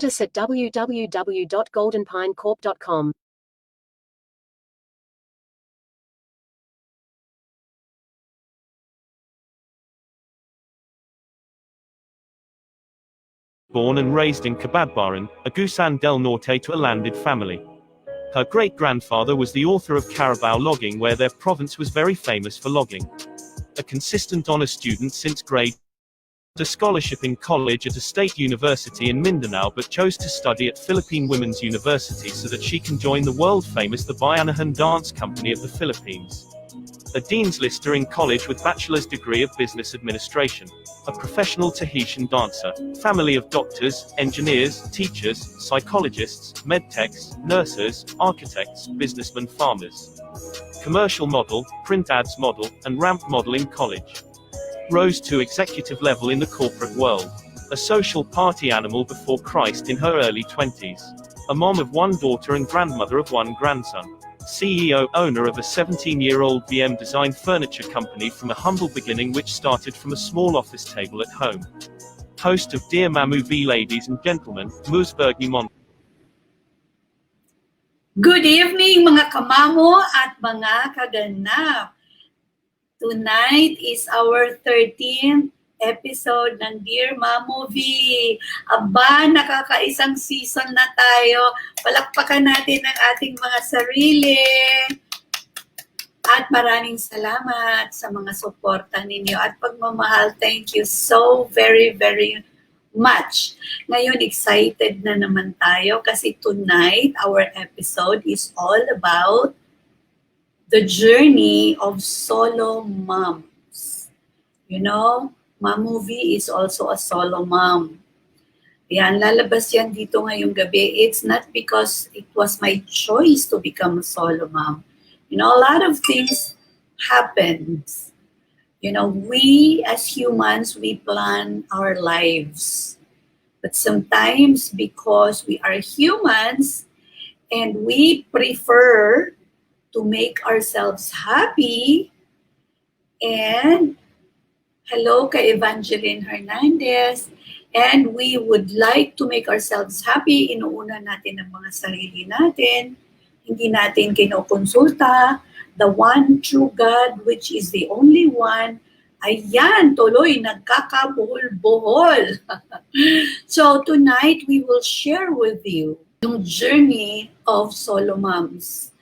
Visit us at www.goldenpinecorp.com. Born and raised in Cabadbaran, Agusan del Norte to a landed family. Her great-grandfather was the author of Carabao logging, where their province was very famous for logging. A consistent honor student since grade, a scholarship in college at a state university in Mindanao, but chose to study at Philippine Women's University so that she can join the world-famous the Bayanahan Dance Company of the Philippines. A Dean's Lister in college with bachelor's degree of business administration. A professional Tahitian dancer. Family of doctors, engineers, teachers, psychologists, medtechs, nurses, architects, businessmen, farmers. Commercial model, print ads model, and ramp model in college. Rose to executive level in the corporate world. A social party animal before Christ in her early 20s. A mom of one daughter and grandmother of one grandson. CEO, owner of a 17-year-old VM design furniture company from a humble beginning which started from a small office table at home. Host of Dear Mamou V. Ladies and Gentlemen, Musbergi Mon. Good evening mga kamamo at mga kaganap. Tonight is our 13th episode ng Dear Mamou V. Aba, nakakaisang season na tayo. Palakpakan natin ang ating mga sarili. At maraming salamat sa mga suporta ninyo at pagmamahal. Thank you so very, very much. Ngayon, excited na naman tayo kasi tonight, our episode is all about the journey of solo moms. You know, Mamou V is also a solo mom. Yan, lalabas yan dito ngayong gabi. It's not because it was my choice to become a solo mom. You know, a lot of things happens. You know, we as humans, we plan our lives. But sometimes because we are humans and we prefer to make ourselves happy, and hello kay Evangeline Hernandez, and we would like to make ourselves happy, inuuna natin ang mga sarili natin, hindi natin kinokonsulta the one true God, which is the only one. Ayan, tuloy, nagkakabuhol-buhol. So tonight, we will share with you yung journey of solo moms.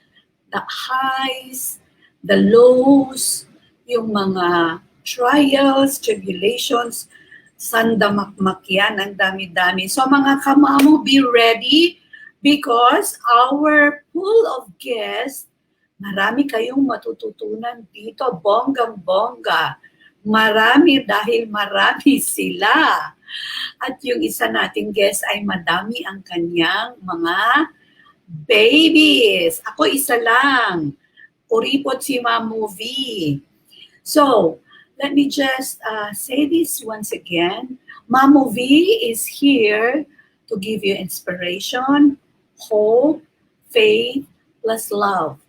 The highs, the lows, yung mga trials, tribulations, sandamakmak yan, ang dami-dami. So mga kamamo, be ready because our pool of guests, marami kayong matututunan dito, bonggang-bongga. Marami dahil marami sila. At yung isa nating guest ay madami ang kanyang mga babies. Ako isa lang. Kuripot si Mamou V. So, let me just say this once again. Mamou V is here to give you inspiration, hope, faith, plus love.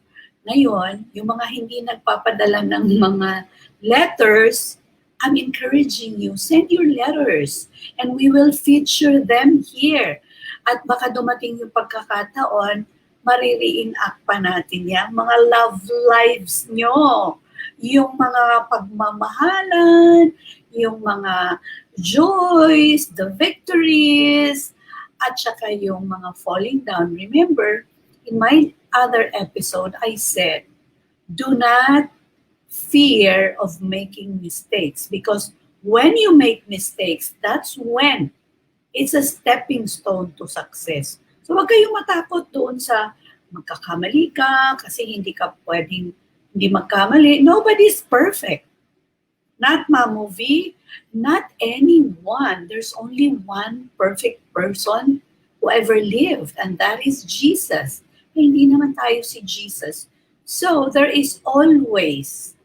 Ngayon, yung mga hindi nagpapadala ng mga letters, I'm encouraging you, send your letters and we will feature them here. At baka dumating yung pagkakataon, maririinak pa natin yan. Mga love lives nyo, yung mga pagmamahalan, yung mga joys, the victories, at saka yung mga falling down. Remember, in my other episode, I said, do not fear of making mistakes because when you make mistakes, that's when it's a stepping stone to success. So wag kayong matakot doon sa magkakamali ka kasi hindi ka pwedeng hindi magkamali. Nobody's perfect. Not Mamou V, not anyone. There's only one perfect person who ever lived, and that is Jesus. Eh, hindi naman tayo si Jesus. So there is always,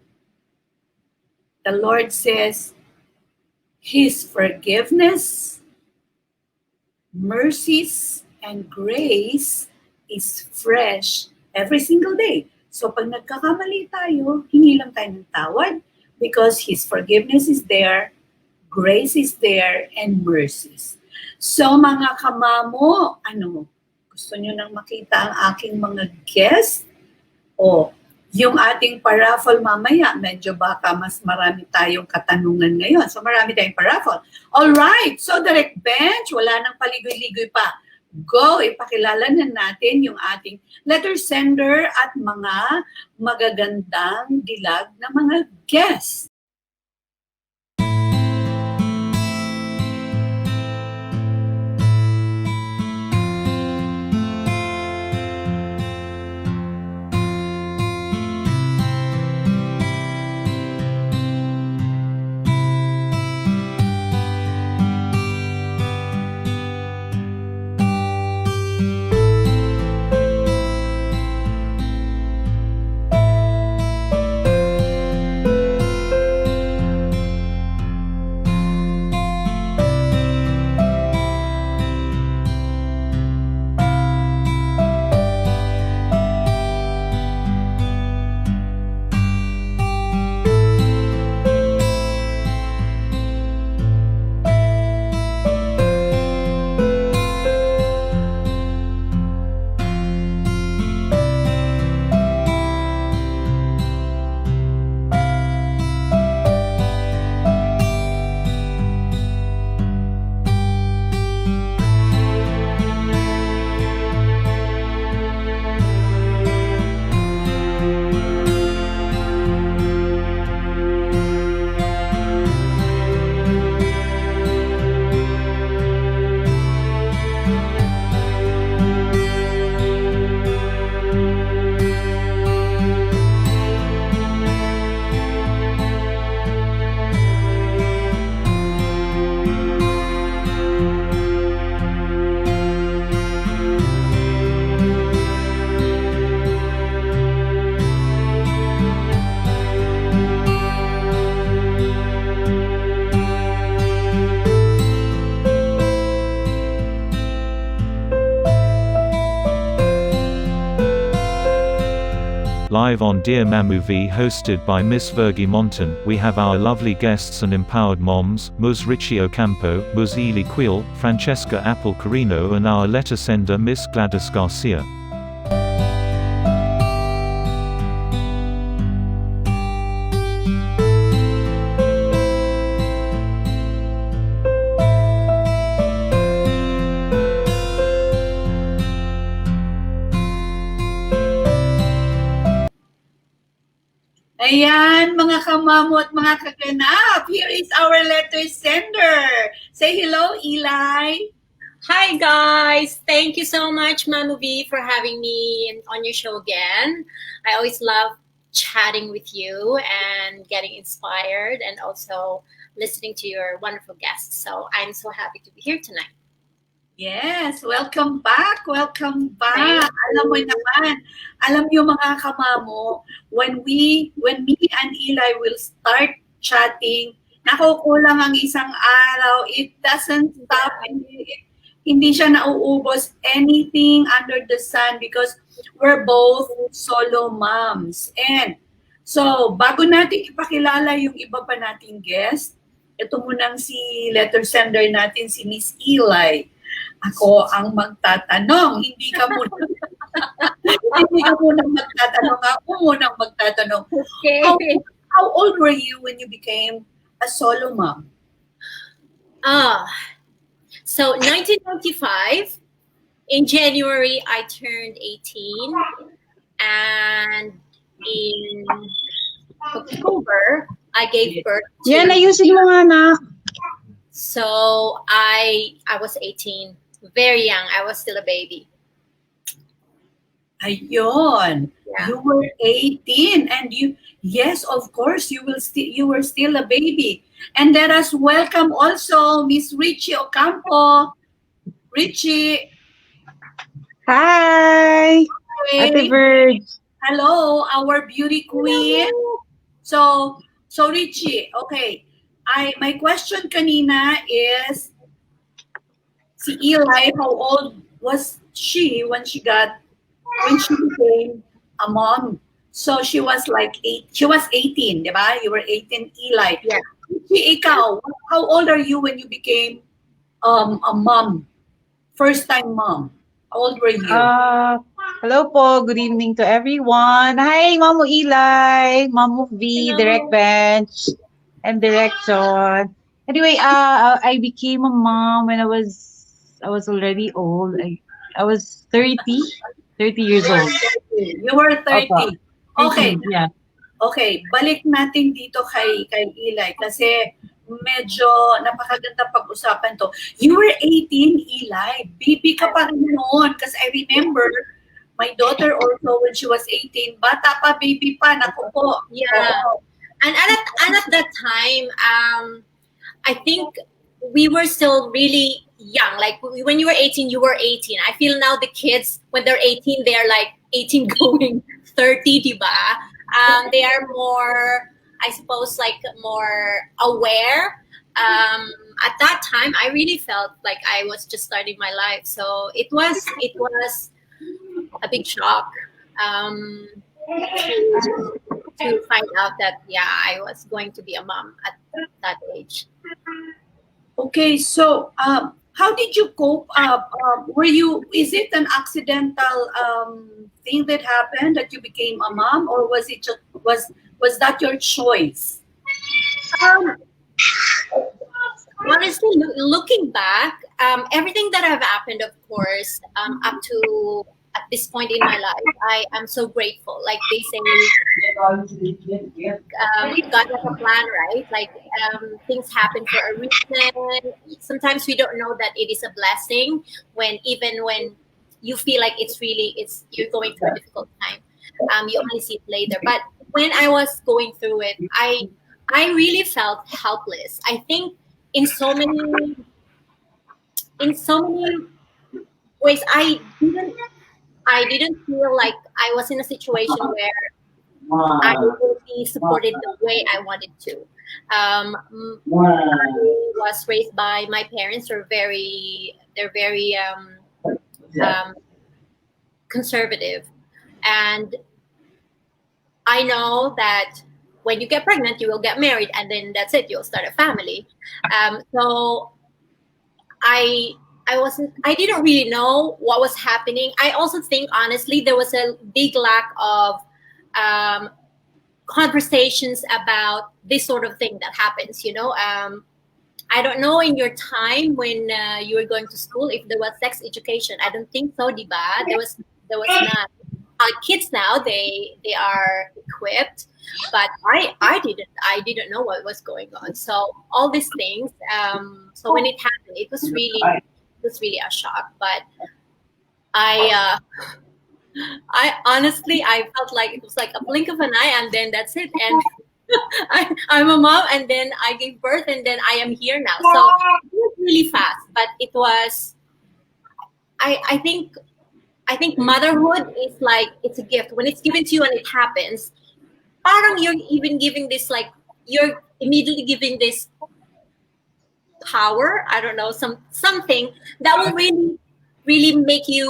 the Lord says, His forgiveness, mercies, and grace is fresh every single day. So pag nagkakamali tayo, hingi lang tayo ng tawad because His forgiveness is there, grace is there, and mercies. So mga kamamo, ano, gusto nyo nang makita ang aking mga guest? O, yung ating paraffle mamaya, medyo baka mas marami tayong katanungan ngayon. So marami tayong paraffle. Alright, so direct bench, wala nang paligoy-ligoy pa. Go, ipakilala na natin yung ating letter sender at mga magagandang dilag na mga guests. Live on Dear Mamou V, hosted by Miss Virgie Monton, we have our lovely guests and empowered moms, Ms. Richie Ocampo, Ms. Ely Quill, Francesca Apple Carino and our letter sender Miss Gladys Garcia. Ayan, mga kamamo at mga kaganap. Here is our letter sender. Say hello, Eli. Hi guys! Thank you so much, Mamou V, for having me on your show again. I always love chatting with you and getting inspired and also listening to your wonderful guests. So I'm so happy to be here tonight. Yes, welcome back. Welcome back. Alam mo naman, alam niyo mga kamamo, when me and Eli will start chatting, nakukulang ang isang araw. It doesn't stop. Hindi siya nauubos anything under the sun because we're both solo moms. And so, bago natin ipakilala yung iba pa nating guest, ito munang si letter sender natin, si Miss Eli. Ako ang magtatanong, hindi ka muna magtatanong, ako munang magtatanong. Okay. How old were you when you became a solo mom? So 1995, in January, I turned 18, and in October, I gave birth to... Yan, ayusin mo nga, anak. So I was 18, very young. I was still a baby. Ayun. Yeah. You were 18 and yes, of course, you were still a baby. And let us welcome also Miss Richie Ocampo. Richie. Hi! Ate Virg. Hello, our beauty queen. So Richie, okay. My question kanina is, si Eli, how old was she when she became a mom? So she was like 18, di ba? You were 18, Eli. Yeah. Richie, ikaw, how old are you when you became a mom, first time mom? How old were you? Hello po. Good evening to everyone. Hi, Mamou Eli, Mamou V, Direct Bench, and Direction. Anyway, I became a mom when I was already old. I was 30 years old. You were Opo. 30. Okay, 30, yeah. okay. Balik natin dito kay Eli kasi medyo napakaganda pag-usapan to. You were 18, Eli. Baby ka pa rin noon. Kasi I remember, my daughter also when she was 18, bata pa, baby pa, naku po. Yeah. Oo. And at that time, I think we were still really young. Like when you were 18, you were 18. I feel now the kids, when they're 18, they're like 18 going 30, diba? They are more, I suppose, like more aware. At that time, I really felt like I was just starting my life. So it was a big shock to find out that I was going to be a mom at that age. Okay, so how did you cope up? Is it an accidental thing that happened that you became a mom, or was it just was that your choice? Um, Honestly, looking back, everything that have happened, of course, up to at this point in my life, I am so grateful. Like they say, God has a plan, right? Like things happen for a reason. Sometimes we don't know that it is a blessing even when you feel like it's you're going through a difficult time. You only see it later. But when I was going through it, I really felt helpless. I think in so many in so many ways I didn't feel like I was in a situation where I will be supported the way I wanted to. I was raised by my parents. They're very um, conservative, and I know that when you get pregnant, you will get married, and then that's it. You'll start a family. So I I didn't really know what was happening. I also think honestly there was a big lack of um, conversations about this sort of thing that happens. I don't know in your time when you were going to school if there was sex education. I don't think so, diba? There was not. Kids now they are equipped, but I didn't know what was going on. So all these things. So when it happened, it was really a shock. But I I honestly I felt like it was like a blink of an eye, and then that's it. And I'm a mom, and then I gave birth, and then I am here now. So it was really fast, but it was. I think motherhood is like it's a gift when it's given to you and it happens. Parang you're even giving this like you're immediately giving this power. I don't know something that will really make you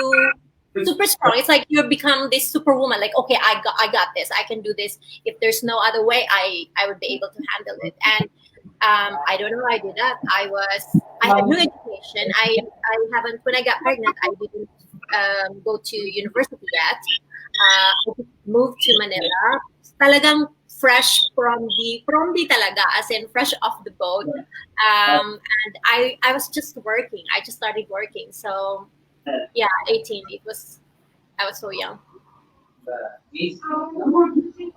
super strong. It's like you become this superwoman. Like okay, I got this. I can do this. If there's no other way, I would be able to handle it. And I don't know. I did that. I had no education. I haven't when I got pregnant. I didn't go to university yet. I just moved to Manila. Talagang fresh from the talaga, as in fresh off the boat. And I was just working. I just started working. So yeah, 18. I was so young.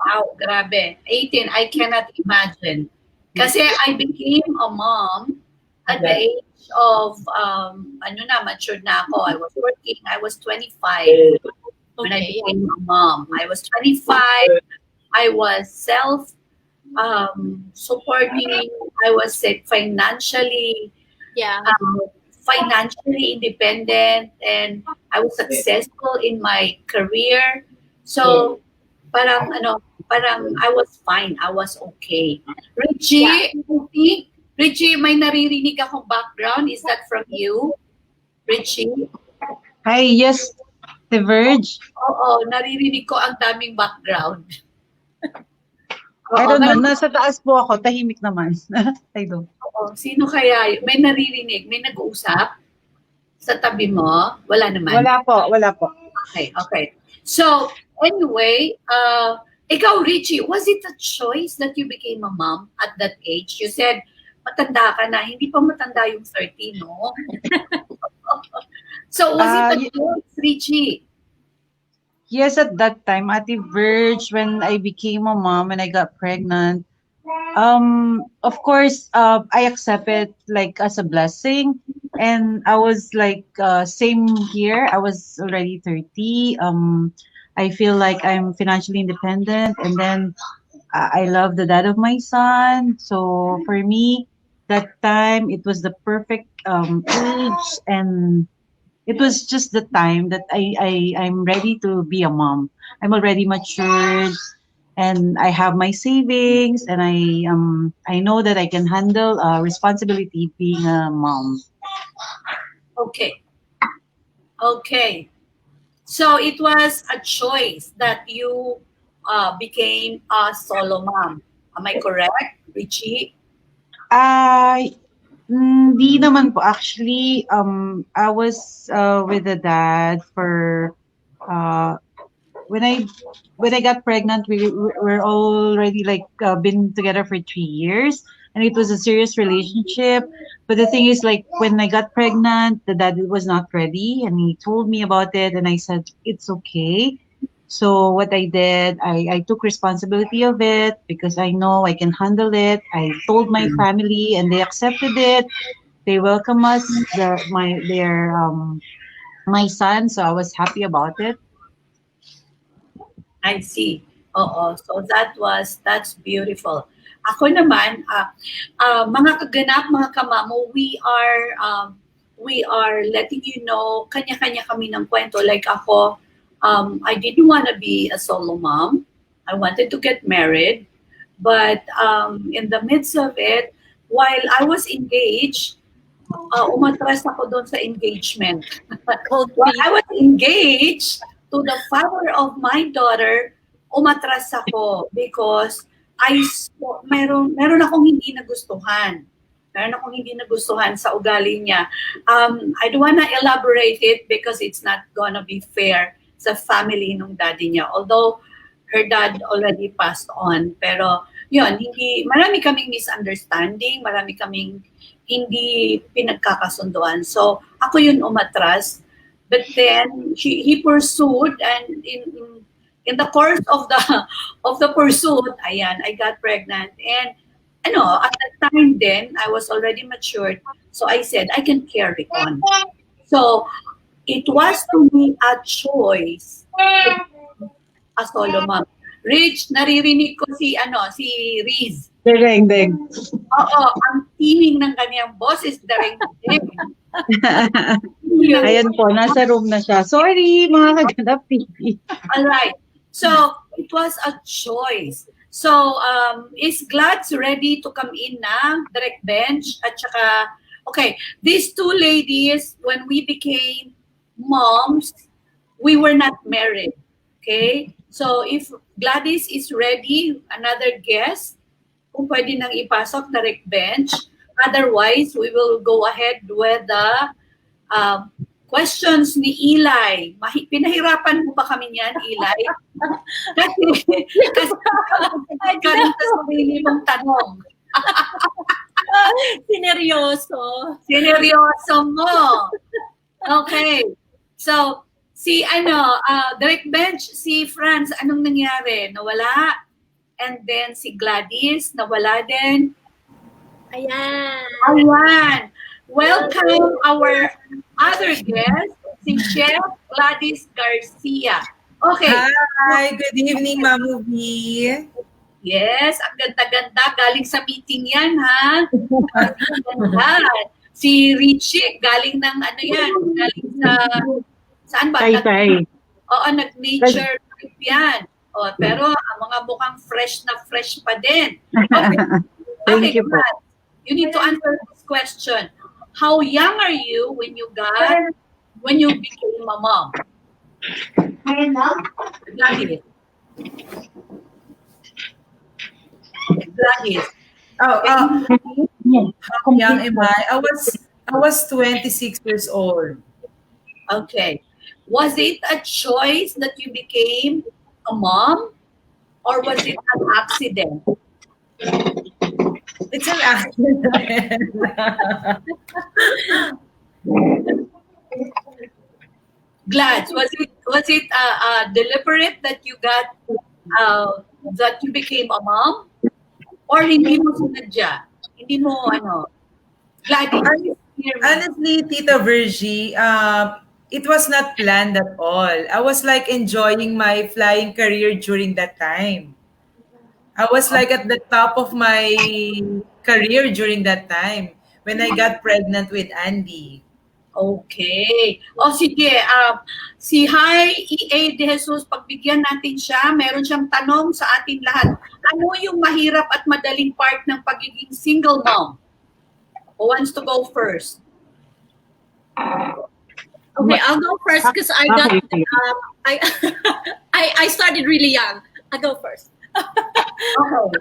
Wow, grabe. 18, I cannot imagine. Kasi I became a mom at the age of, matured na ako. I was working. I was 25 when I Okay, yeah. became a mom. I was 25. I was supporting. I was financially Yeah. financially independent, and I was successful in my career. So parang I was fine. I was okay. Yeah. Richie, may naririnig akong background. Is that from you, Richie? Hi, yes, The Verge. Oo, naririnig ko ang daming background. I Oo, don't know. marami, Nasa taas po ako. Tahimik naman. I don't. oo. Sino kaya? May naririnig? May nag-uusap sa tabi mo? Wala naman. Wala po. Wala po. Okay, okay. So, anyway, ikaw, Richie, was it a choice that you became a mom at that age? You said, matanda ka na. Hindi pa matanda yung 30, no? So, was it a Y- choice, Richie? yes, at that time, Ate Verge, when I became a mom and I got pregnant, of course, I accept it like as a blessing. And I was like, same here. I was already 30. I feel like I'm financially independent. And then I love the dad of my son. So for me, that time, it was the perfect age. And it was just the time that I'm ready to be a mom. I'm already matured and I have my savings and I know that I can handle responsibility being a mom. Okay, okay. So, it was a choice that you became a solo mom. Am I correct, Richie? I Hindi naman po. Actually, I was with the dad for uh, when I got pregnant, we were already like been together for 3 years, and it was a serious relationship. But the thing is, like when I got pregnant, the dad was not ready, and he told me about it, and I said it's okay. So what I did, I took responsibility of it because I know I can handle it. I told my family, and they accepted it. They welcome us, my son. So I was happy about it. I see. Oo. So that's beautiful. Ako naman, mga kaganap, mga kamamo, we are letting you know, kanya-kanya kami ng kwento. Like ako, I didn't want to be a solo mom. I wanted to get married. But in the midst of it, while I was engaged, umatras ako doon sa engagement. Cold While feet. I was engaged to the father of my daughter, umatras ako because meron akong hindi nagustuhan. Meron akong hindi nagustuhan sa ugali niya. I don't wanna elaborate it because it's not gonna be fair sa family nung daddy niya. Although her dad already passed on. Pero yun, marami kaming misunderstanding, marami kaming hindi pinagkakasunduan. So, ako yun umatras. But then, he pursued and in the course of the of the pursuit, ayan, I got pregnant. And at that time then, I was already matured. So I said, I can carry on. So, it was to me a choice to be a solo mom. Rich, naririnig ko si Riz. Deng. Oo, ang tining ng kanyang boses, dareng-deng. Ayan po, nasa room na siya. Sorry, mga kaganap TV. Alright. So, it was a choice. So, is Glads ready to come in na? Direct bench? At saka, okay, these two ladies, when we became moms, we were not married. Okay? So, if Gladys is ready, another guest, kung pwede nang ipasok direct bench. Otherwise, we will go ahead with the questions ni Eli. Pinahirapan mo ba kami niyan, Eli? Kasi ka rin sa sarili mong tanong. Sineryoso. Sineryoso mo. Okay. So, direct bench, si Franz, anong nangyari? Nawala? And then si Gladys, nawala din. Ayan. Welcome our other guest, si Chef Gladys Garcia. Okay. Hi, good evening, Mamou V. Yes, ang ganda-ganda. Galing sa meeting yan, ha? Ganda. Si Richie, galing ng galing saan ba? Tay. Oo, nag-nature trip yan. Pero ang mga mukhang fresh na fresh pa din. Okay. Thank you po. You need to answer this question. How young are you when you became a mom? Gladys, Oh, can Yeah, how young complete am that. I was 26 years old. okay. Was it a choice that you became a mom or was it an accident? It's an accident. Glads, was it deliberate that you got that you became a mom or hindi mo sinadya? Hindi mo ano? Gladys, Hon- hear me. Honestly, Tita Virgie, it was not planned at all. I was like enjoying my flying career during that time. I was like at the top of my career during that time when I got pregnant with Andy. Okay. O sige, si Hi EA De Jesus, pagbigyan natin siya, meron siyang tanong sa atin lahat. Ano yung mahirap at madaling part ng pagiging single mom? Who wants to go first? Okay, I'll go first because I got Okay. I I started really young. I'll go first. Okay.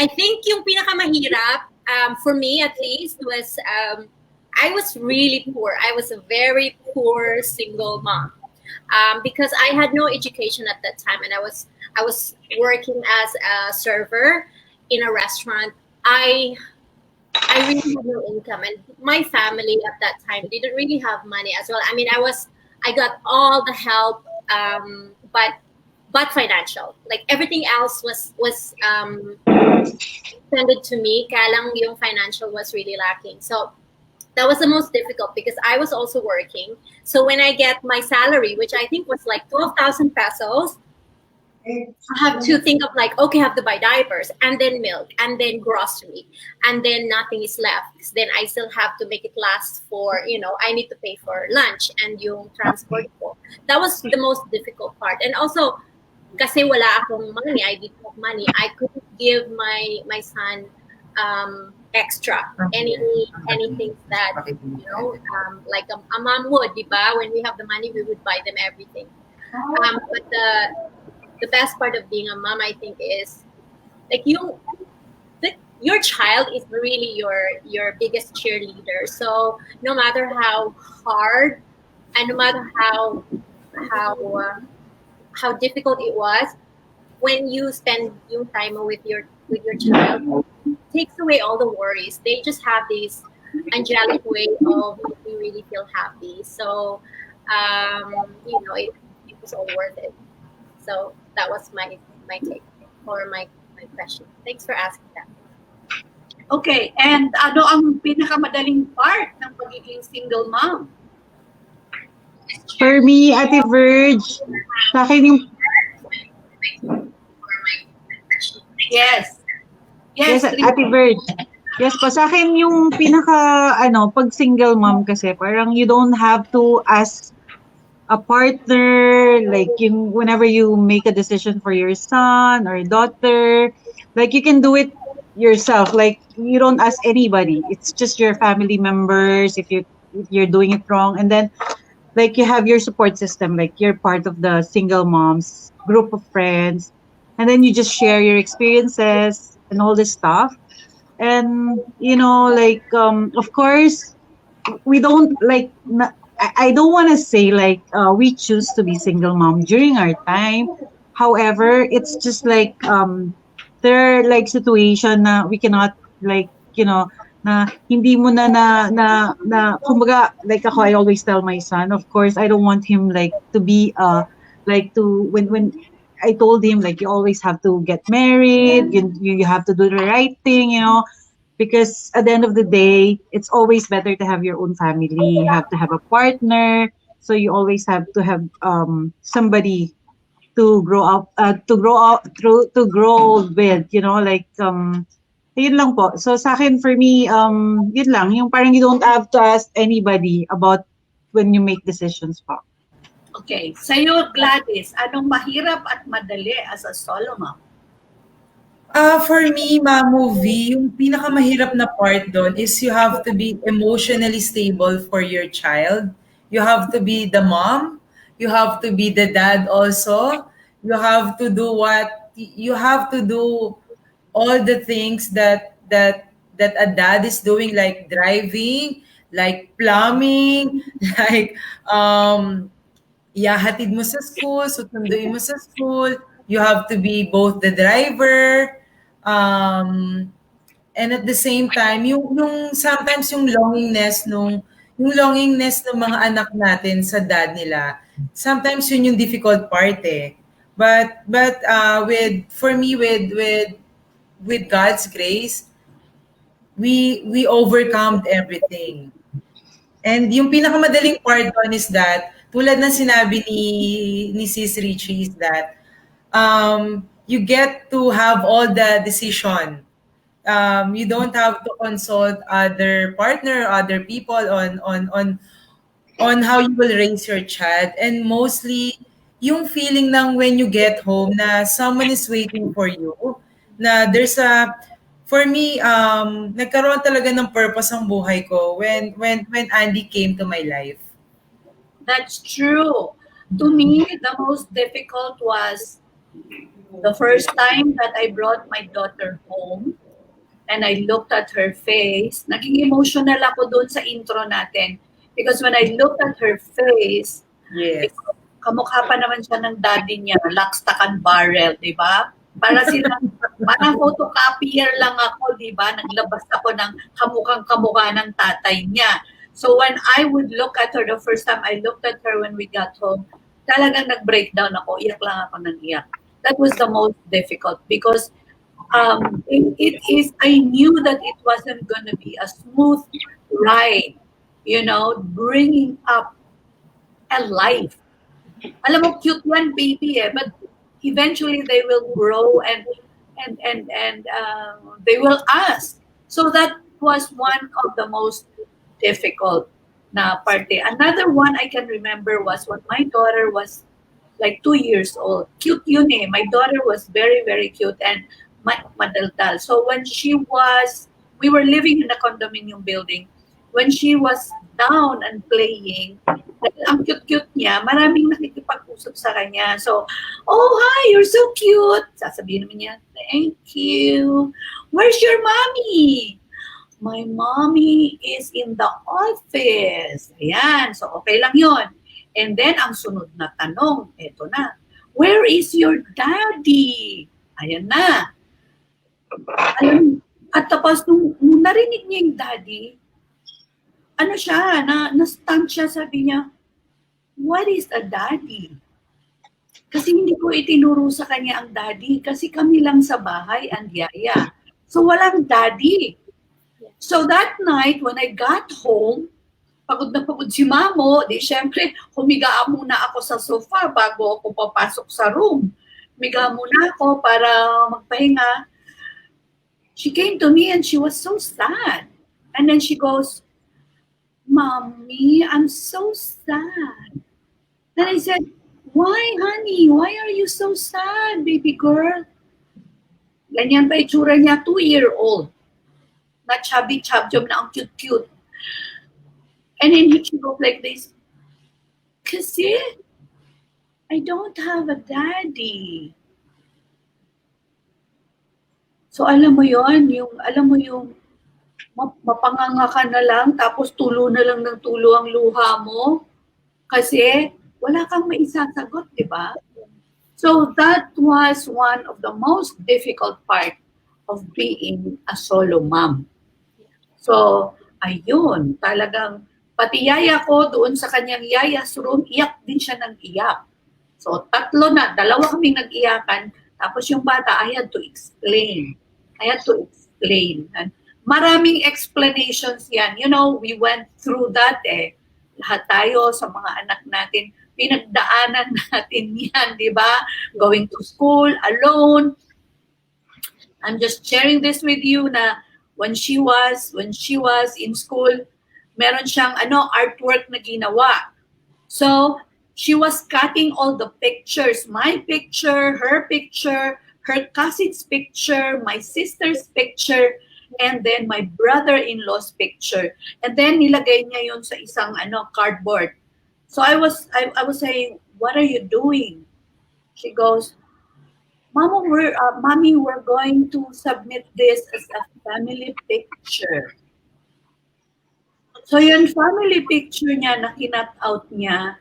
I think yung pinakamahirap, for me at least, was I was really poor. I was a very poor single mom because I had no education at that time, and I was working as a server in a restaurant. I really had no income, and my family at that time didn't really have money as well. I mean, I got all the help, but financial. Like everything else was extended to me. Kaya lang yung financial was really lacking. So that was the most difficult because I was also working. So when I get my salary, which I think was like 12,000 pesos, I have to think of like, okay, I have to buy diapers and then milk and then grocery and then nothing is left. Then I still have to make it last for, I need to pay for lunch and yung transport ko. That was the most difficult part. And also, kasi wala akong money, I didn't have money, I couldn't give my son extra, anything that, like a mom would, di ba? When we have the money, we would buy them everything. But the best part of being a mom, I think, is like your child is really your biggest cheerleader. So no matter how hard and no matter how how difficult it was, when you spend your time with your child, it takes away all the worries. They just have this angelic way of making you really feel happy. So it was all worth it. So that was my take or my question. Thanks for asking that. Okay, and ano ang pinakamadaling part ng pagiging single mom? For me, Ate Verge, sa akin yung, Yes. yes, Yes, Ate Verge. Yes po, sa akin yung pag single mom kasi, parang you don't have to ask a partner, like whenever you make a decision for your son or daughter, like you can do it yourself. Like you don't ask anybody. It's just your family members if you're doing it wrong, and then like you have your support system, like you're part of the single moms group of friends, and then you just share your experiences and all this stuff. And like of course we don't like I don't want to say like we choose to be single mom during our time. However, it's just like there are like situation na we cannot like na hindi mo na kumbaga, like ako, I always tell my son, of course I don't want him like to be like to when I told him like you always have to get married, you have to do the right thing, because at the end of the day, it's always better to have your own family. You have to have a partner, so you always have to have somebody to grow old with, like yun lang po. So sa akin, for me, yun lang, yung parang you don't have to ask anybody about when you make decisions po. Okay, sa'yo Gladys, anong mahirap at madali as a solo mom? For me, Mamou V, yung pinakamahirap na part doon is you have to be emotionally stable for your child. You have to be the mom. You have to be the dad also. You have to do all the things that a dad is doing, like driving, like plumbing, like um hatid mo sa school, susunduin mo sa school, you have to be both the driver, um and at the same time, yung sometimes yung longingness ng mga anak natin sa dad nila, sometimes yun yung difficult part eh. But with for me with God's grace, we overcome everything. And yung pinakamadaling part doon is that, tulad ng sinabi ni Sis Richie, is that you get to have all the decision. You don't have to consult other partner, other people on how you will raise your child. And mostly, yung feeling ng when you get home na someone is waiting for you, na there's a, for me, nagkaroon talaga ng purpose ang buhay ko when Andy came to my life. That's true. To me, the most difficult was the first time that I brought my daughter home and I looked at her face. Naging emotional ako doon sa intro natin. Because when I looked at her face, Yes. kamukha pa naman siya ng daddy niya, lock, stock, and barrel, di ba? Para silang, parang photocopier lang ako, di ba? Naglabas ako ng kamukhang-kamukha ng tatay niya. So when I would look at her, the first time I looked at her when we got home, talagang nag-breakdown ako. Iyak lang ako ng iyak. That was the most difficult because it is, I knew that it wasn't going to be a smooth ride, you know, bringing up a life. Alam mo, cute one baby eh, but eventually they will grow and they will ask. So that was one of the most difficult na parte. Another one I can remember was when my daughter was like 2 years old. Cute yun eh. My daughter was very, very cute and madaldal. So when we were living in a condominium building. When she was down and playing, ang cute-cute niya, maraming nakikipag-usap sa kanya. So, oh, hi, you're so cute. Sasabihin naman niya, thank you. Where's your mommy? My mommy is in the office. Ayan, so okay lang yon. And then, ang sunod na tanong, eto na, where is your daddy? Ayan na. Alam, at tapos nung narinig niya yung daddy, ano siya, na-stunt siya, sabi niya, what is a daddy? Kasi hindi ko itinuro sa kanya ang daddy kasi kami lang sa bahay ang yaya. So walang daddy. So that night, when I got home, pagod na pagod si Mamo, di syempre, humiga muna ako sa sofa bago ako papasok sa room. Humiga muna ako para magpahinga. She came to me and she was so sad. And then she goes, Mommy, I'm so sad. Then I said, why, honey? Why are you so sad, baby girl? Ganyan pa itsura niya, 2-year-old. Na chubby-chubby, na ang cute-cute. And then she goes like this, kasi I don't have a daddy. So alam mo yon, yung mapanganga ka na lang, tapos tulo na lang ng tulo ang luha mo. Kasi wala kang maisasagot, di ba? So that was one of the most difficult part of being a solo mom. So, ayun, talagang pati yaya ko doon sa kanyang yaya's room, iyak din siya ng iyak. So, dalawa kaming nag-iyakan, tapos yung bata, I had to explain. And maraming explanations yan. You know, we went through that eh. Lahat tayo sa mga anak natin, pinagdaanan natin yan, di ba? Going to school alone. I'm just sharing this with you na when she was in school, meron siyang artwork na ginawa. So, she was cutting all the pictures, my picture, her cousin's picture, my sister's picture, and then my brother-in-law's picture. And then nilagay niya yun sa isang cardboard. So I was saying, what are you doing? She goes, Mommy, we're going to submit this as a family picture. So yung family picture niya na kinat out niya,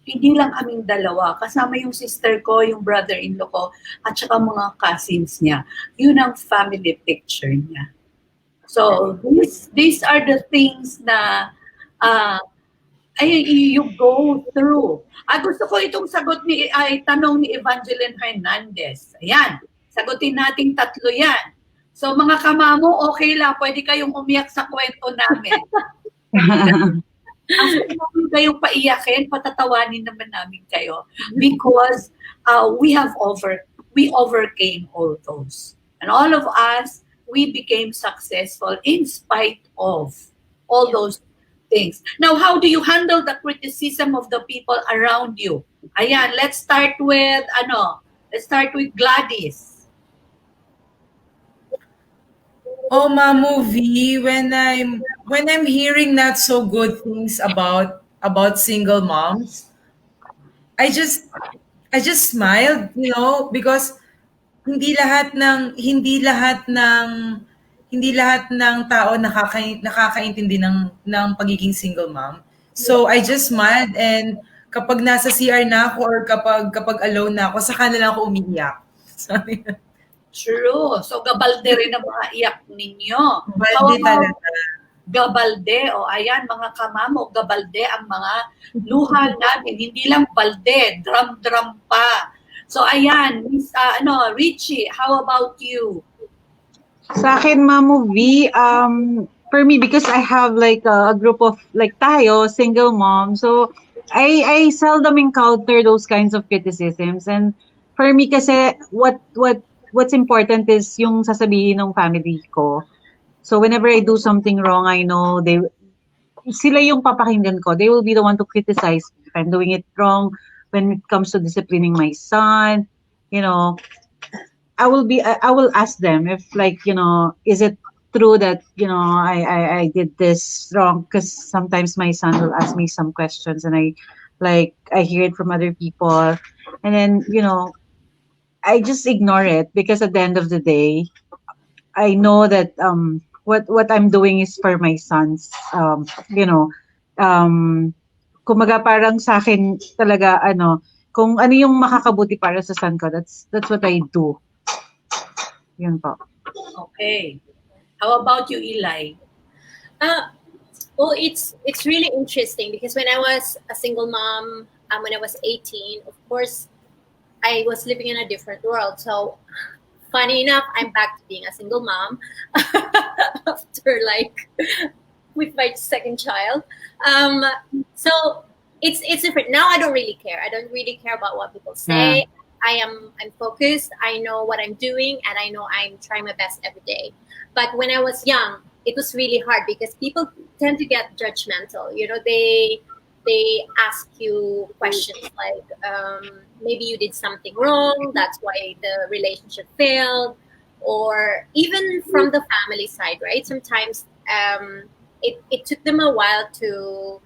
hindi lang kaming dalawa. Kasama yung sister ko, yung brother-in-law ko, at saka mga cousins niya. Yun ang family picture niya. So, these are the things na you go through. Gusto ko itong tanong ni Evangeline Hernandez. Ayan, sagutin nating tatlo yan. So, mga kamamo, okay lang, pwede kayong umiyak sa kwento namin. As kung kayong paiyakin, patatawanin naman namin kayo because we overcame all those. And all of us, we became successful in spite of all those things. Now, how do you handle the criticism of the people around you? Ayan, let's start with Gladys. Oh, Mamou V, when I'm hearing not so good things about single moms, I just smiled, because hindi lahat ng hindi lahat ng hindi lahat ng tao nakakaintindi ng pagiging single mom. So I just smiled, and kapag nasa CR na ako or kapag alone na ako, saka na lang ako umiiyak. Sabi na, True. So, gabalde rin ang mga iyak ninyo. balde talaga. Gabalde. O ayan, mga kamamo, gabalde ang mga luha namin. Hindi lang balde, drum-drum pa. So, ayan, Miss, Richie, how about you? Sa akin, Mamou V, for me, because I have like a group of like tayo, single mom, so I seldom encounter those kinds of criticisms. And for me kasi, what's important is yung sasabihin ng family ko. So whenever I do something wrong, I know sila yung papakinggan ko. They will be the one to criticize me if I'm doing it wrong when it comes to disciplining my son. I will ask them if is it true that I did this wrong, because sometimes my son will ask me some questions and I hear it from other people, and then I just ignore it, because at the end of the day I know that what I'm doing is for my sons. Kumaga parang sa akin talaga kung ano yung makakabuti para sa son ko, that's what I do. Yun po. Okay. How about you, Eli? Well, it's really interesting because when I was a single mom, when I was 18, of course, I was living in a different world. So, funny enough, I'm back to being a single mom after with my second child. So it's different now. I don't really care. I don't really care about what people say. I'm focused. I know what I'm doing, and I know I'm trying my best every day. But when I was young, it was really hard because people tend to get judgmental. They ask you questions like maybe you did something wrong, that's why the relationship failed, or even from the family side, right? Sometimes it took them a while to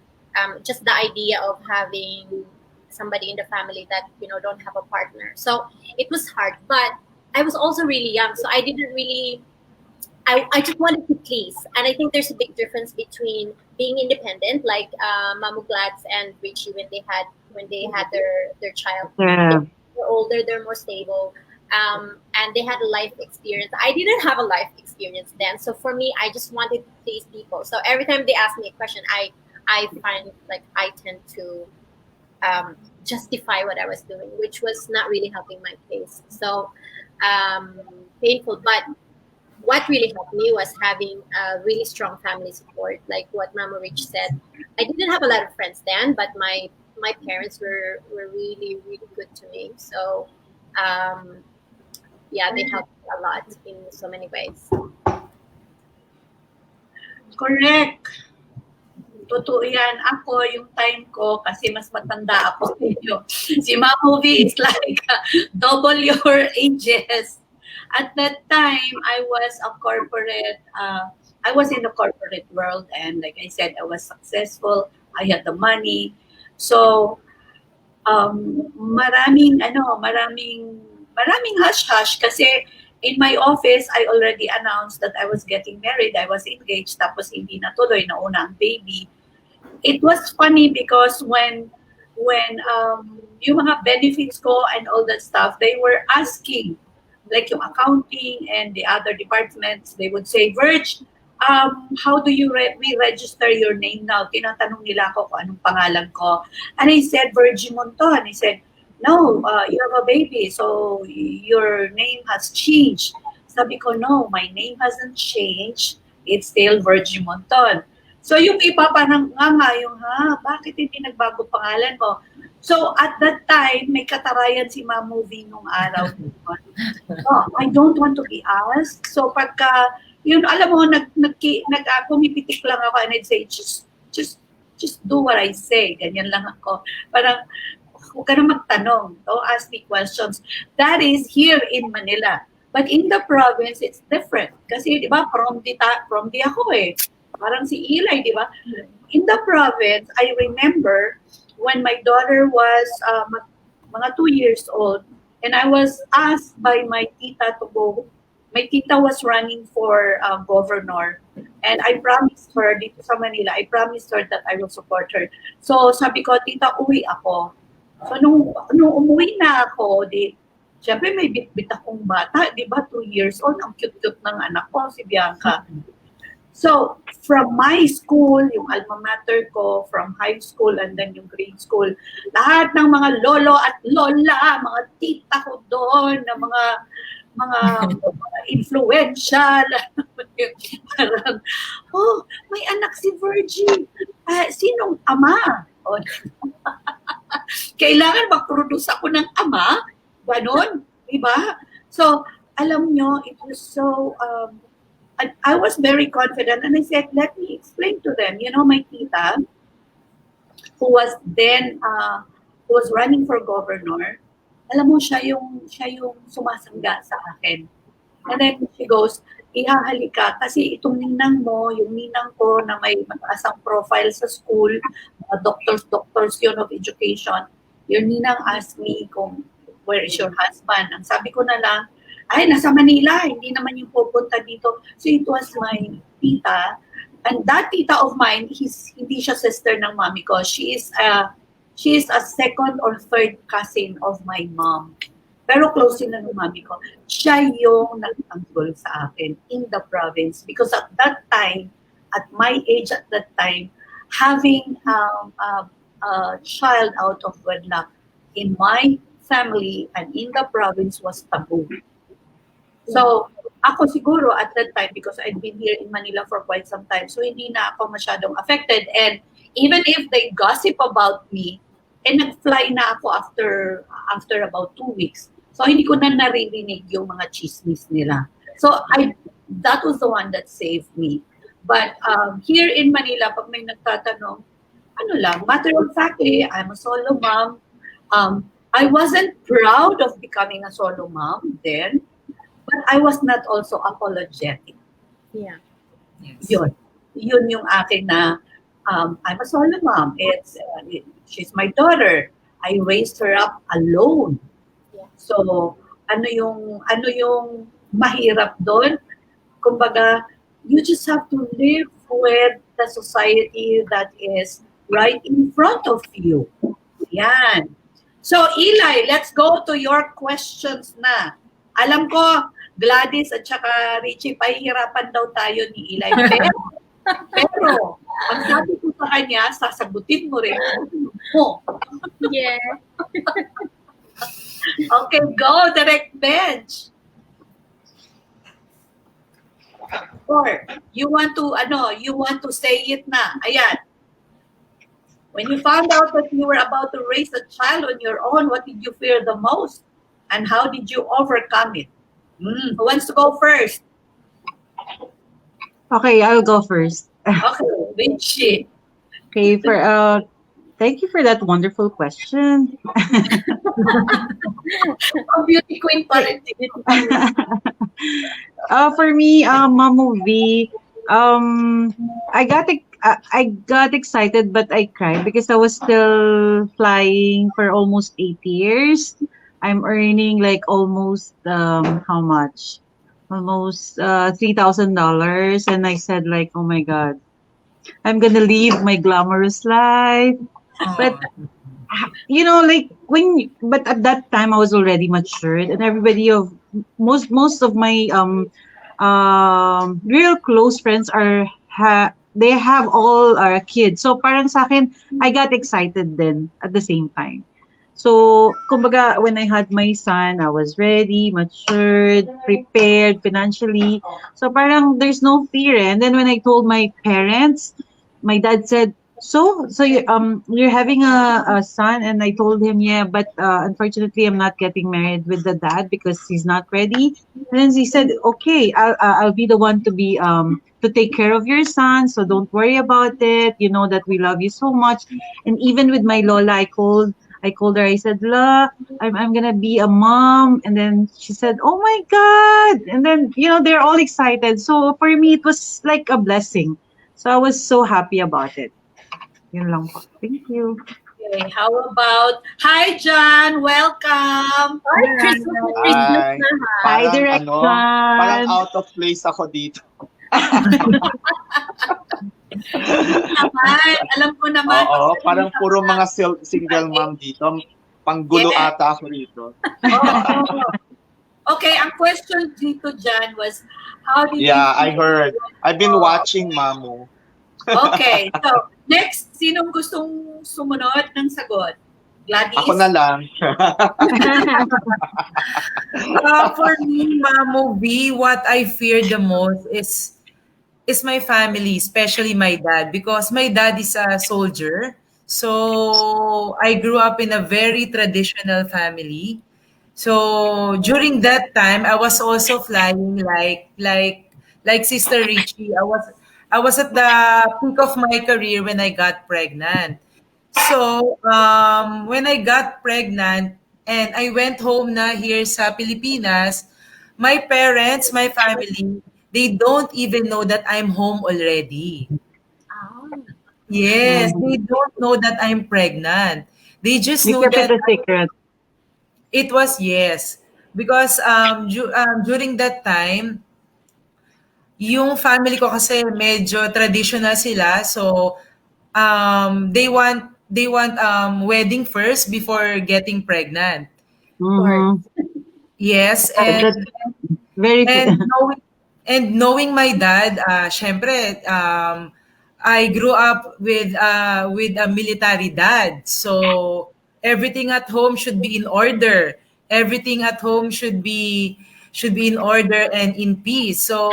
just the idea of having somebody in the family that don't have a partner. So it was hard, but I was also really young, so I didn't really I just wanted to please. And I think there's a big difference between being independent, like Mamou Glads and Richie when they had their child. Yeah. They're older, they're more stable, and they had a life experience. I didn't have a life experience then, so for me, I just wanted to please people. So every time they ask me a question, I find I tend to justify what I was doing, which was not really helping my case. So painful, but what really helped me was having a really strong family support, like what Mama Rich said. I didn't have a lot of friends then, but my parents were really, really good to me. So, they helped me a lot in so many ways. Correct. Totoo yan. Ako, yung time ko, kasi mas matanda ako sa inyo. Si Mamou V is like double your ages. At that time, I was in the corporate world, and like I said, I was successful. I had the money. So, maraming maraming hush-hush kasi in my office, I already announced that I was getting married, I was engaged, tapos hindi natuloy, nauna ang baby. It was funny because when yung mga benefits ko and all that stuff, they were asking, like yung accounting and the other departments, they would say, Verge, how do you we register your name now? Tinatanong nila ako kung anong pangalan ko. And I said, Virgin Monton. I said, no, you have a baby, so your name has changed. Sabi ko, no, my name hasn't changed. It's still Virgin Monton. So yung iba parang nga yung, bakit hindi nagbago pangalan ko? So at that time, may katarayan si Mamou nung araw. I don't want to be asked. So pagka, yun, alam mo, pumipitik lang ako and I'd say, just do what I say. Ganyan lang ako. Parang, huwag ka na magtanong. Don't ask me questions. That is here in Manila. But in the province, it's different. Kasi, di ba, from di ako eh. Parang si Eli, di ba? In the province, I remember when my daughter was mga 2 years old, and I was asked by my tita to go. My tita was running for governor, and I promised her dito sa Manila, I promised her that I will support her. So sabi ko, tita, uwi ako. So nung umuwi na ako, syempre may bit-bit akong bata, di ba, 2 years old, ang cute-cute ng anak ko, si Bianca. So, from my school, yung alma mater ko, from high school and then yung grade school, lahat ng mga lolo at lola, mga tita ko doon, na mga influential. Parang, may anak si Virgie. Sinong ama? Kailangan mag-produce ako ng ama? Ganon, di ba? So, alam nyo, it was so... I was very confident and I said, let me explain to them. You know, my tita, who was then, who was running for governor, alam mo, siya yung sumasangga sa akin. And then she goes, ihahalika, kasi itong ninang mo, yung ninang ko na may mataasang profile sa school, doctors yun of education, your ninang asked me kung, where is your husband? Ang sabi ko na lang, ay, nasa Manila, hindi naman yung pupunta dito. So it was my tita. And that tita of mine, hindi siya sister ng mami ko. She is a second or third cousin of my mom. Pero close sila ng mami ko. Siya yung nagtanggol sa akin in the province. Because at that time, at my age at that time, having a child out of wedlock in my family and in the province was taboo. So, ako siguro at that time, because I'd been here in Manila for quite some time, so hindi na ako masyadong affected. And even if they gossip about me, nag-fly na ako after about 2 weeks. So, hindi ko na naririnig yung mga chismis nila. So, that was the one that saved me. But here in Manila, pag may nagtatanong, matter of factly, I'm a solo mom. I wasn't proud of becoming a solo mom then. But I was not also apologetic. Yeah. Yes. Yun yung akin na I'm a solo mom. She's my daughter. I raised her up alone. Yeah. So ano yung mahirap doon? Kumbaga, you just have to live with the society that is right in front of you. Yan. So Eli, let's go to your questions na. Alam ko, Gladys at saka Richie, pahihirapan daw tayo ni Eli. Pero ang sabi ko sa kanya, sasagutin mo rin. Yeah. Okay, go, direct bench. Or, you want to say it na. Ayan. When you found out that you were about to raise a child on your own, what did you fear the most? And how did you overcome it? Who wants to go first? Okay, I'll go first. Okay, Richie. Okay, thank you for that wonderful question. Beauty queen pa rin. For me, Mamou V, I got excited, but I cried because I was still flying for almost 8 years. I'm earning like almost how much? Almost $3,000, and I said like, oh my God, I'm gonna live my glamorous life. But Oh. like but at that time I was already matured, and everybody of most of my real close friends they have all kids. So parang sa akin, I got excited then at the same time. So, kumbaga, when I had my son, I was ready, matured, prepared financially. So parang there's no fear. And then when I told my parents, my dad said, you're having a son, and I told him, yeah, but unfortunately I'm not getting married with the dad because he's not ready. And then he said, okay, I'll be the one to take care of your son, so don't worry about it. You know that we love you so much. And even with my Lola, I called her. I said, La, I'm gonna be a mom. And then she said, oh my God. And then they're all excited. So for me, it was like a blessing. So I was so happy about it. Yun lang po. Thank you. Okay, how about, hi John, welcome. Ay, Christmas na Christmas Ay, na ha. Hi, parang parang Direction. out of place ako dito. Naman, alam ko naman. Oo, parang puro mga single mom dito. Panggulo Yes. ata ako rito. Oo. Okay, ang question dito, John, was how did Yeah, you I heard. I've been watching Mamou. Okay, so next, sinong gustong sumunod ng sagot? Gladys? Ako na lang. For me, Mamou V, what I fear the most is my family, especially my dad, because my dad is a soldier. So I grew up in a very traditional family. So during that time, I was also flying like Sister Richie. I was at the peak of my career when I got pregnant. So when I got pregnant and I went home na here sa Pilipinas, my parents, my family, they don't even know that I'm home already. Ah. Yes, they Mhm. don't know that I'm pregnant. They just You know kept it that a secret. it was yes. Because during that time, yung family ko kasi medyo traditional sila. So they want wedding first before getting pregnant. Of course. Mm-hmm. Yes, That's and very. And knowing my dad, syempre, I grew up with a military dad. So everything at home should be in order. Everything at home should be in order and in peace. So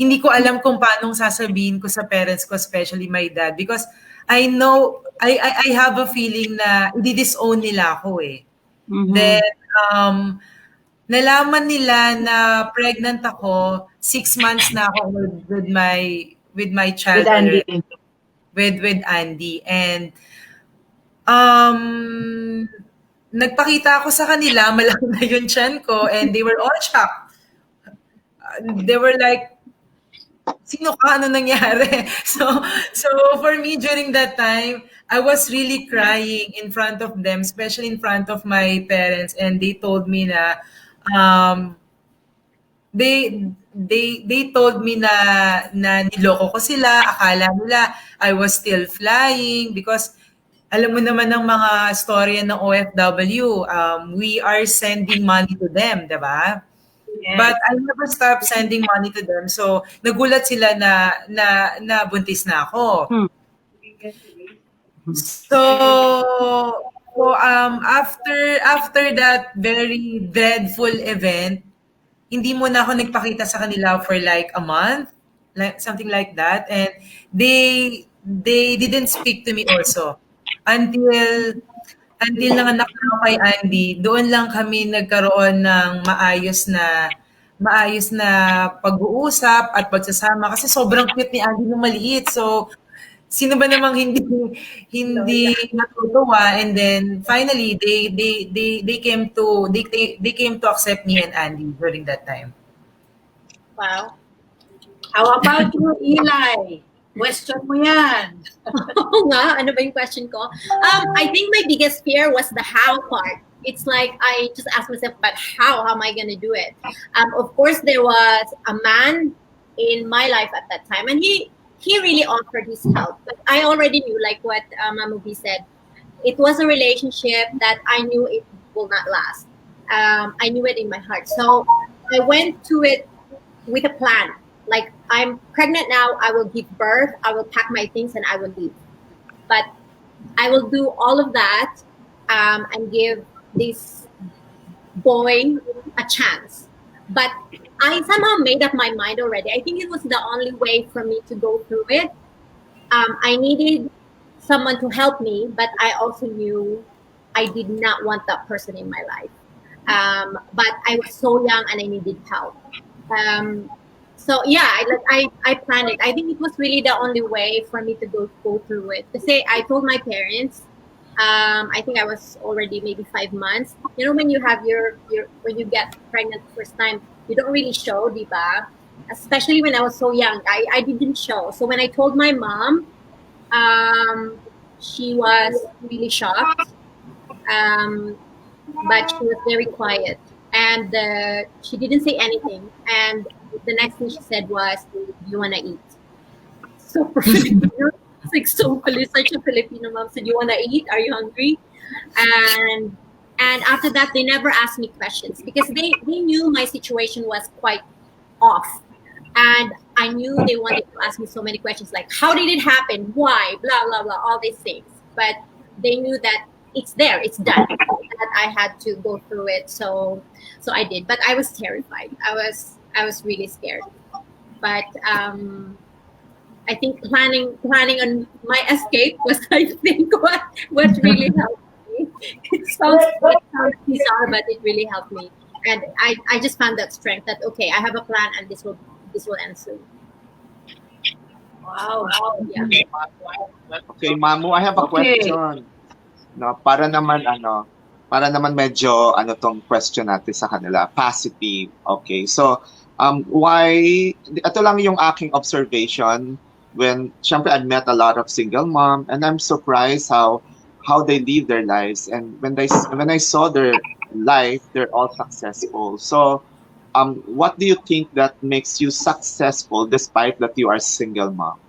hindi ko alam kung paanong sasabihin ko sa parents ko, especially my dad, because I know I have a feeling na i-disown nila ako eh. Mm-hmm. Then nalaman nila na pregnant ako, 6 months na ako with my With child Andy. already, with Andy. And um nagpakita ako sa kanila, malaki na yung tiyan ko, and they were all shocked. They were like, sino ka? Ano nangyari? So for me during that time, I was really crying in front of them, especially in front of my parents, and they told me na um they told me na niloko ko sila, akala nila I was still flying because alam mo naman ng mga storya ng OFW, we are sending money to them, 'di ba? But Yes. I never stopped sending money to them. So nagulat sila na buntis na ako. Hmm. So after that very dreadful event, hindi mo na ako nagpakita sa kanila for like a month, like something like that. And they didn't speak to me also until nanganak na ako kay Andy. Doon lang kami nagkaroon ng maayos na pag-uusap at pagsasama kasi sobrang cute ni Andy nung maliit. So sino ba namang hindi natutuwa, and then finally they came to accept me and Andy during that time. Wow. How about you, Eli? Question mo yan. Oo nga, ano ba yung question ko? I think my biggest fear was the how part. it's like I just asked myself, but how am I going to do it? Of course there was a man in my life at that time, and he really offered his help, but I already knew, like what Mamou said, it was a relationship that I knew it will not last. I knew it in my heart, so I went to it with a plan. Like, I'm pregnant now, I will give birth, I will pack my things, and I will leave. But I will do all of that, and give this boy a chance. But I somehow made up my mind already. I think it was the only way for me to go through it. I needed someone to help me, but I also knew I did not want that person in my life. But I was so young and I needed help. So yeah, I planned it. I think it was really the only way for me to go through it. To say, I told my parents. I think I was already maybe 5 months. You know, when you have your when you get pregnant the first time, you don't really show, diba? Especially when I was so young, I didn't show. So when I told my mom, she was really shocked, but she was very quiet, and she didn't say anything. And the next thing she said was, "Do you wanna eat?" So Filipino, it's like so such a Filipino mom said, "You wanna eat? Are you hungry?" And after that, they never asked me questions because they knew my situation was quite off. And I knew they wanted to ask me so many questions like, how did it happen? Why? Blah, blah, blah, all these things. But they knew that it's there, it's done, that I had to go through it. So I did. But I was terrified. I was really scared. But I think planning on my escape was, I think, what really helped me. It sounds bizarre, but it really helped me. And I just found that strength that, okay, I have a plan and this will end soon. Wow. Yeah. Okay, Mamu, I have a question. No, para naman medyo tong question natin sa kanila, positive. Okay. So, why ito lang yung aking observation when syempre I met a lot of single mom and I'm surprised how they live their lives, and when I saw their life, they're all successful. So, what do you think that makes you successful despite that you are single mom?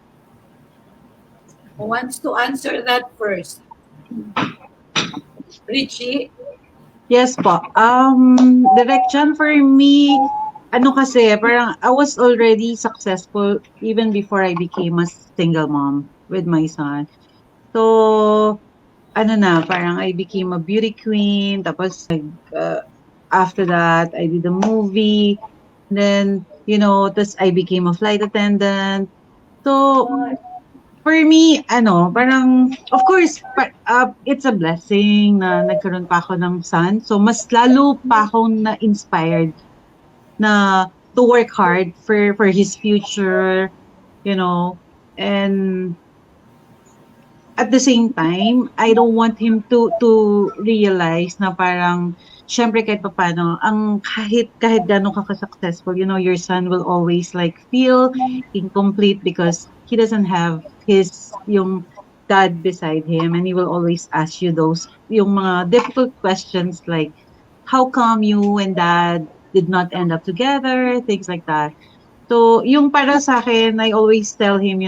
Who wants to answer that first? Richie? Yes po. Direction for me, kasi, parang I was already successful even before I became a single mom with my son. So, parang I became a beauty queen, tapos, after that, I did a movie, then, tapos I became a flight attendant. So, for me, parang, of course, it's a blessing na nagkaroon pa ako ng son. So, mas lalo pa akong na-inspired na to work hard for his future, and at the same time, I don't want him to realize na parang, syempre kahit papaano, kahit gano'n ka successful, your son will always like feel incomplete because he doesn't have yung dad beside him, and he will always ask you yung mga difficult questions like, how come you and dad did not end up together, things like that. So, yung para sa akin, I always tell him,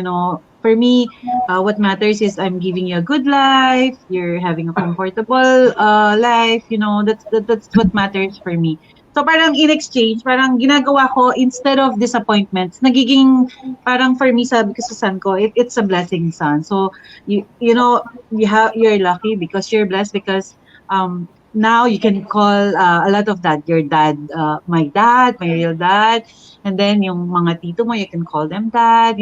for me, what matters is I'm giving you a good life, you're having a comfortable life, that's what matters for me. So parang in exchange, parang ginagawa ko, instead of disappointments, nagiging parang for me, sabi ko sa son ko, it's a blessing, son. So you're lucky because you're blessed because now you can call a lot of dad, your dad, my real dad, and then yung mga tito mo, you can call them dad,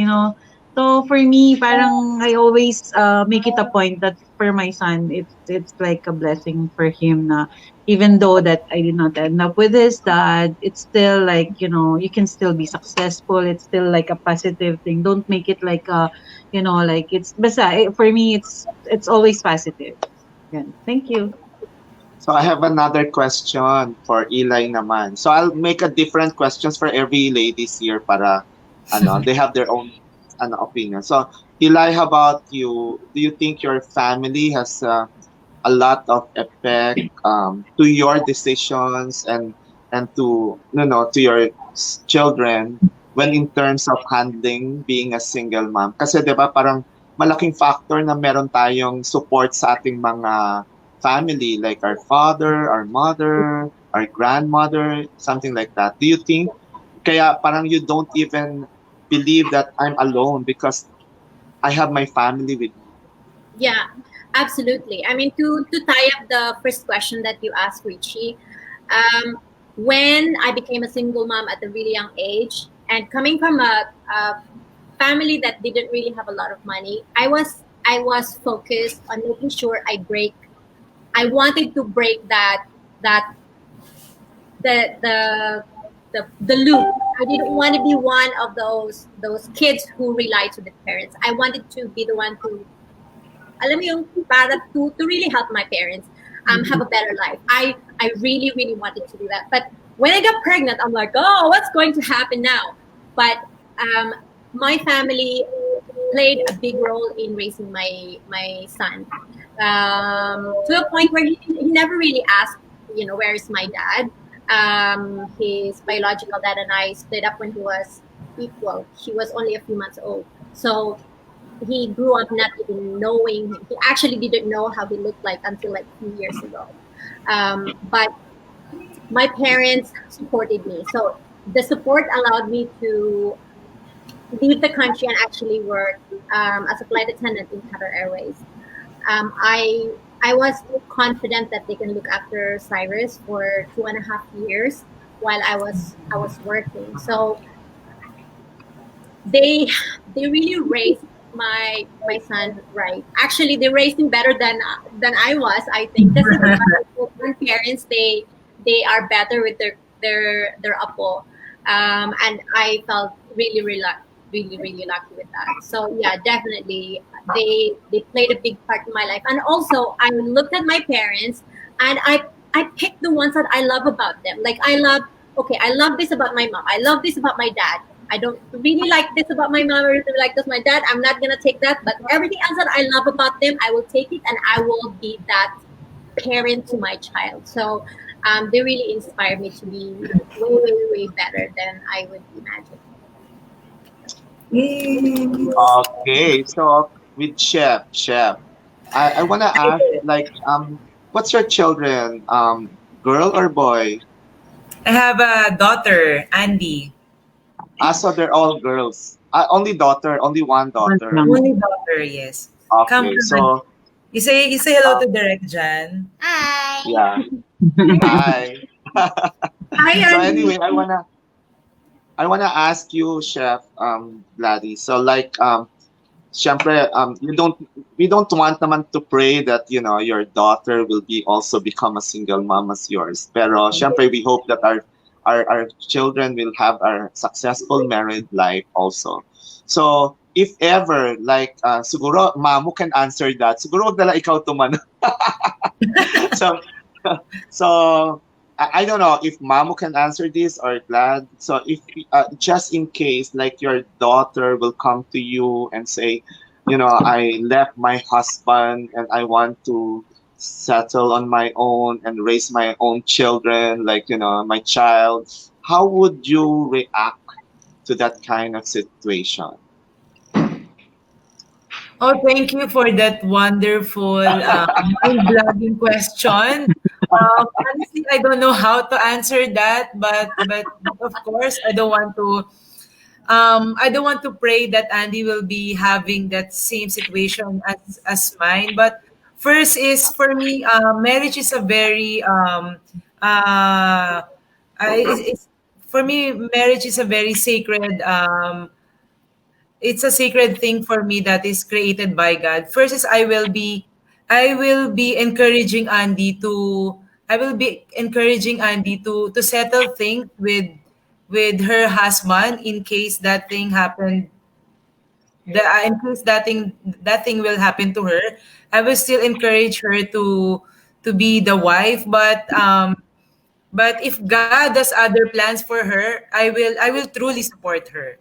So for me, parang I always make it a point that for my son, it's like a blessing for him na even though that I did not end up with his dad, it's still like, you can still be successful. It's still like a positive thing. Don't make it like like it's, basta, for me, it's always positive. Yeah. Thank you. So I have another question for Eli naman. So I'll make a different questions for every ladies here para they have their own opinion. So Eli, how about you? Do you think your family has a lot of effect to your decisions and to to your children when in terms of handling being a single mom. Kasi 'di ba parang malaking factor na meron tayong support sa ating mga family like our father, our mother, our grandmother, something like that. Do you think kaya parang you don't even believe that I'm alone because I have my family with me? Yeah, absolutely. I mean, to tie up the first question that you asked, Richie, um, when I became a single mom at a really young age, and coming from a family that didn't really have a lot of money, I was focused on making sure I break. I wanted to break that the the the loop. I didn't want to be one of those kids who rely to the parents. I wanted to be the one to alam mo yung para to really help my parents have a better life. I really really wanted to do that. But when I got pregnant, I'm like, oh, what's going to happen now? But um, my family played a big role in raising my son to a point where he never really asked, where is my dad? His biological dad and I split up when he was equal. He was only a few months old. So he grew up not even knowing. He actually didn't know how he looked like until like 2 years ago. But my parents supported me, so the support allowed me to leave the country and actually work as a flight attendant in Qatar Airways. I was confident that they can look after Cyrus for 2.5 years while I was working. So they they really raised my son right. Actually, they raised him better than I was. I think kasi parents they are better with their apo, and I felt really really really lucky with that. So yeah, definitely they played a big part in my life. And also I looked at my parents and I picked the ones that I love about them. Like I love this about my mom. I love this about my dad. I don't really like this about my mom or really like this my dad. I'm not gonna take that. But everything else that I love about them, I will take it and I will be that parent to my child. So they really inspired me to be way, way, way better than I would imagine. Okay, so with Chef, I wanna ask like what's your children? Girl or boy? I have a daughter, Andy. Ah, so they're all girls. Only daughter, only one daughter. Only daughter, yes. Come Okay, on. so You say hello uh, to Direct Jan. yeah. Hi. Hi, So Andy. anyway, I wanna ask you, Chef Gladys. So like syempre, we don't want naman to pray that, your daughter will be also become a single mom as yours. Pero syempre, we hope that our children will have a successful married life also. So, if ever, like, siguro, Mamu can answer that. Siguro, wag na lang ikaw tuman. So, so I don't know if Mamu can answer this or Glad. So if just in case, like your daughter will come to you and say, I left my husband and I want to settle on my own and raise my own children, like my child. How would you react to that kind of situation? Oh, thank you for that wonderful, mind-blogging question. Honestly, I don't know how to answer that, but of course, I don't want to pray that Andy will be having that same situation as mine. But first is for me, marriage is a very it's, for me, marriage is a very sacred it's a sacred thing for me that is created by God. First is I will be encouraging Andy to I will be encouraging Andy to settle things with her husband in case that thing happened in case that thing will happen to her. I will still encourage her to be the wife, but if God has other plans for her, I will truly support her.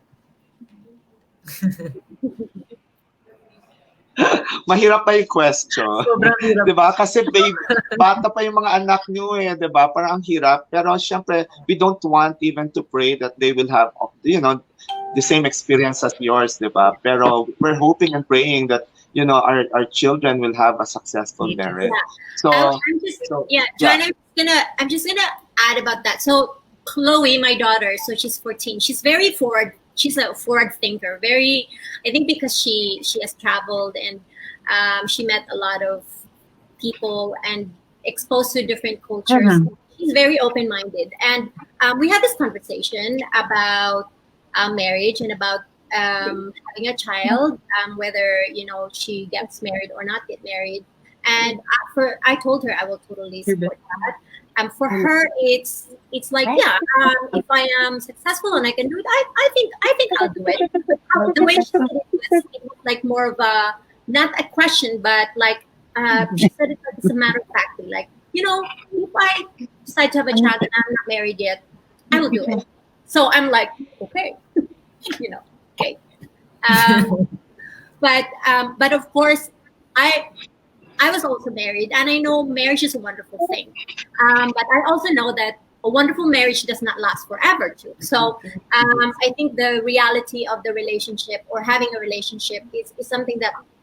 Mahirap pa yung question. Sobrang hirap. Di ba? Kasi bata pa yung mga anak nyo eh, di ba? Parang ang hirap. Pero syempre, we don't want even to pray that they will have, the same experience as yours, di ba? Pero we're hoping and praying that, our children will have a successful marriage. So, Joanna, I'm just gonna add about that. So Chloe, my daughter, so she's 14. She's very forward. She's a forward thinker. Very, I think because she has traveled and she met a lot of people and exposed to different cultures. She's very open-minded, and we had this conversation about marriage and about having a child, whether she gets married or not get married. And I told her I will totally support that. For her, it's like if I am successful and I can do it, I think I'll do it. The way she said it was like more of a not a question, but like she said it as a matter of fact, like if I decide to have a child and I'm not married yet, I will do it. So I'm like, okay, okay. But of course, I was also married, and I know marriage is a wonderful thing. But I also know that a wonderful marriage does not last forever, too. So I think the reality of the relationship or having a relationship is something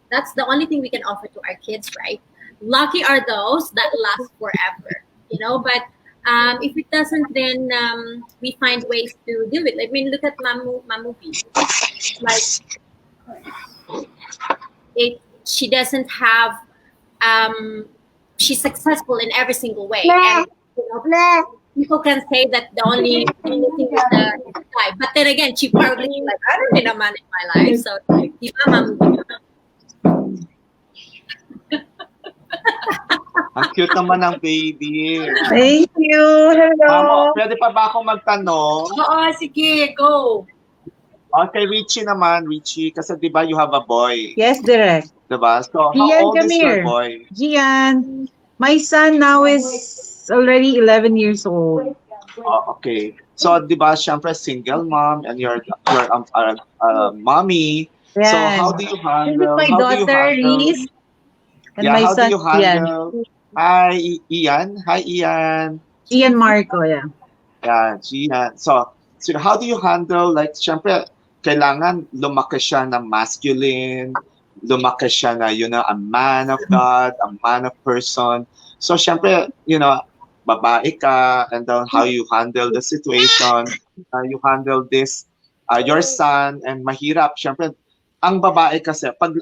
that's the only thing we can offer to our kids, right? Lucky are those that last forever, But if it doesn't, then we find ways to do it. I mean, look at Mamou. Like, she doesn't have. She's successful in every single way, and people can say that the only thing is the guy. But then again, she probably like, I don't need a man in my life, so di ba, Mamou? Ang cute naman ng baby. Thank you. Hello. Pwede pa ba ako magtanong? Oo, sige, go. Okay, Richie naman, kasi di ba you have a boy? Yes, Direk. Diba? So, how Gian, old come is your here. boy? Gian, my son now is already 11 years old. Oh, okay. So, di ba, syempre, single mom and you're mommy. Yes. So, how do you handle? This is my daughter, Reese. And my how son, do you handle? Hi, Ian. Hi, Ian. Ian Marco, yeah. Yeah, Gian. So, how do you handle, like, syempre, kailangan lumaki siya ng masculine, lumaki siya na, a man of God, a man of person. So, syempre, babae ka, and then how you handle the situation, you handle this, your son, and mahirap, syempre, ang babae kasi, pag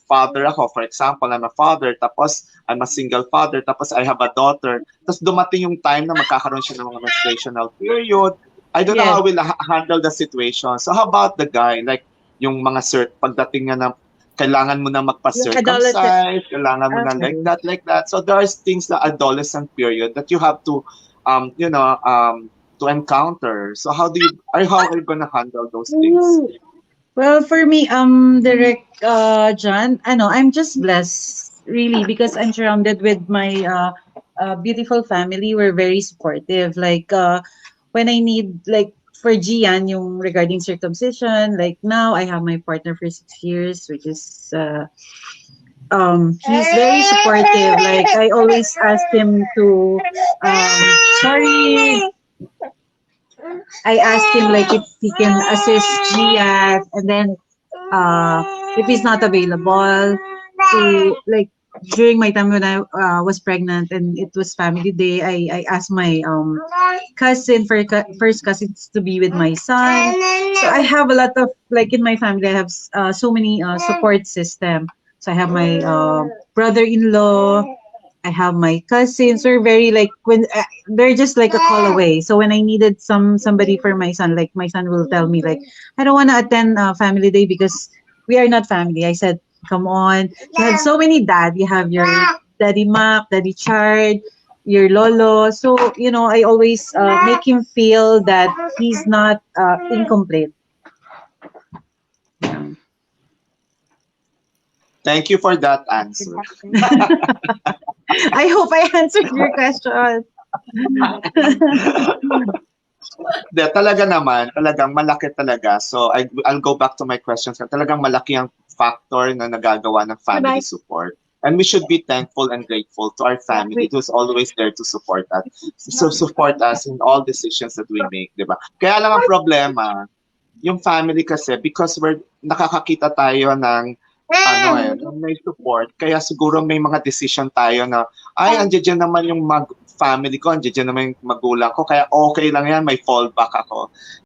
father ako, for example, I'm a father, tapos I'm a single father, tapos I have a daughter, tapos dumating yung time na magkakaroon siya ng mga menstruational period, I don't know how we'll handle the situation. So, how about the guy? Like, yung mga pagdating nga na kailangan mo na magpa-circumcise, kailangan mo na like that. So there are things na adolescent period that you have to, to encounter. So how are you gonna handle those things? Well, for me, Direk, John, I'm just blessed, really, because I'm surrounded with my beautiful family. We're very supportive. Like, when I need, like, for Gian, yung regarding circumcision, like now I have my partner for 6 years, which is he's very supportive. Like, I always ask him to I asked him like if he can assist Gian, and then if he's not available, to like during my time when I was pregnant and it was family day, I asked my cousin first cousins to be with my son. So I have a lot of, like, in my family, I have so many support system. So I have my brother-in-law, I have my cousins. We're very, like, when they're just like a call away. So when I needed somebody for my son, like, my son will tell me like, I don't want to attend family day because we are not family. I said, come on, you have so many dad. You have your Daddy Mac, Daddy Chard, your Lolo. So, I always make him feel that he's not incomplete. Thank you for that answer. I hope I answered your question. Talaga naman, talagang malaki talaga. So I'll go back to my questions. Talagang malaki ang factor na nagagawa ng family support. And we should be thankful and grateful to our family who's always there to support us. So support us in all decisions that we make, di ba? Kaya lang ang problema, yung family kasi, because nakakakita tayo ng may support, kaya siguro may mga decision tayo na, andiyan naman yung family ko, andiyan naman yung magulang ko, kaya okay lang yan, may fallback ako.